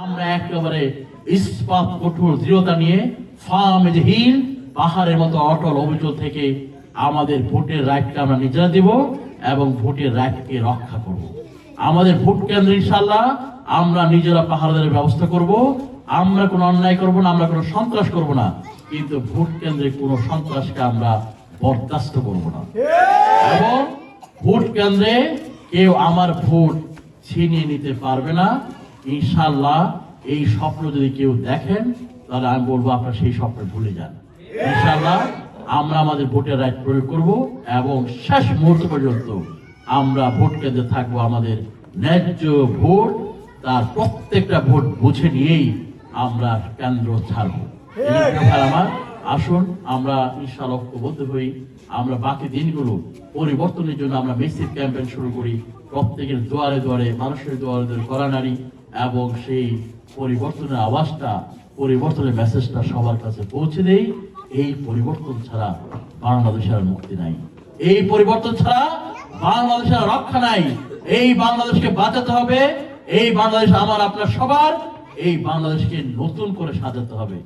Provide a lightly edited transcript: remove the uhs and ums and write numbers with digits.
আমরা একেবারে ইস্পাত কঠোর দৃঢ়তা নিয়ে ফার্ম এজ হিল পাহাড়ের মতো অটল অবিচল থেকে আমাদের ভোটের রাইটকে আমরা নিজেরা দেব এবং ভোটের রাইটকে রক্ষা করব। আমাদের ভোট কেন্দ্রে ইনশাআল্লাহ আমরা নিজেরা পাহারাদারের ব্যবস্থা করব। আমরা কোনো অন্যায় করব না, আমরা কোনো সন্ত্রাস করব না, কিন্তু ভোট কেন্দ্রে কোনো সন্ত্রাসকে আমরা বরদাস্ত করব না। এবং ভোট কেন্দ্রে কেউ আমার ভোট ছিনিয়ে নিতে পারবে না। ইনশাআল্লাহ এই স্বপ্ন যদি কেউ দেখেন তাহলে আমি বলবো আপনারা সেই স্বপ্ন ভুলে যান। ইনশাআল্লাহ আমরা আমাদের ভোটের রাইট প্রয়োগ করব এবং শেষ মুহূর্ত পর্যন্ত আমরা ভোট কেন্দ্রে থাকবো। আমাদের ন্যায্য ভোট, তার প্রত্যেকটা ভোট বুঝে নিয়েই আমরা কেন্দ্র ছাড়বো। আমার আসুন আমরা ইনশাআল্লাহ ঐক্যবদ্ধ হই। আমরা বাকি দিনগুলো পরিবর্তনের জন্য আমরা মেসেজ ক্যাম্পেইন শুরু করি। প্রত্যেকের দুয়ারে দুয়ারে, মানুষের দুয়ারে দুয়ারে করা নারী, এবং সেই পরিবর্তনের আওয়াজটা, পরিবর্তনের মেসেজটা সবার কাছে পৌঁছে দেই। এই পরিবর্তন ছাড়া বাংলাদেশের মুক্তি নাই, এই পরিবর্তন ছাড়া বাংলাদেশের রক্ষা নাই। এই বাংলাদেশকে বাঁচাতে হবে। এই বাংলাদেশ আমার আপনার সবার, এই বাংলাদেশকে নতুন করে সাজাতে হবে।